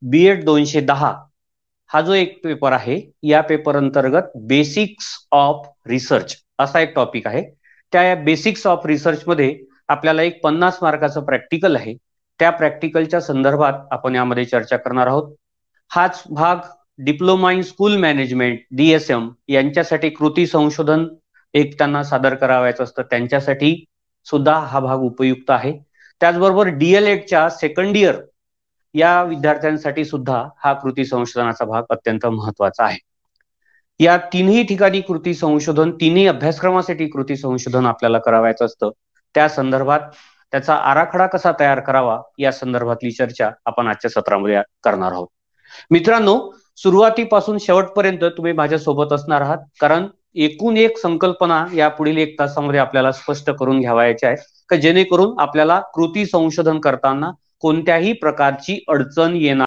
BEd 210 हा जो एक पेपर आहे, या पेपर अंतर्गत बेसिक्स ऑफ रिसर्च असा एक टॉपिक आहे. त्या बेसिक्स ऑफ रिसर्च मध्ये आपल्याला एक 50 मार्काचं प्रॅक्टिकल आहे. त्या प्रॅक्टिकलच्या संदर्भात आपण यामध्ये चर्चा करणार आहोत. हाच भाग diploma in school management DSM यांच्यासाठी कृती संशोधन एक त्यांना सादर करावायचं असतं, त्यांच्यासाठी सुद्धा हा भाग उपयुक्त आहे. त्याचबरोबर DLEDच्या सेकंड इयर या विद्यार्थ्यांसाठी सुद्धा हा कृती संशोधनाचा भाग अत्यंत महत्वाचा आहे. या तिन्ही ठिकाणी कृती संशोधन, तिन्ही अभ्यासक्रमासाठी कृती संशोधन आपल्याला करावायचं असतं. त्या संदर्भात त्याचा आराखडा कसा तयार करावा या संदर्भातली चर्चा आपण आजच्या सत्रामध्ये करणार आहोत. मित्रांनो, सुरुवातीपासून शेवटपर्यंत तुम्ही माझ्या सोबत असणार आहात, कारण एकूण एक संकल्पना या पुढील 1 तासामध्ये आपल्याला स्पष्ट करून घ्यावायची आहे, की जेणेकरून आपल्याला कृती संशोधन करताना कोणत्याही प्रकारची अडचण येणार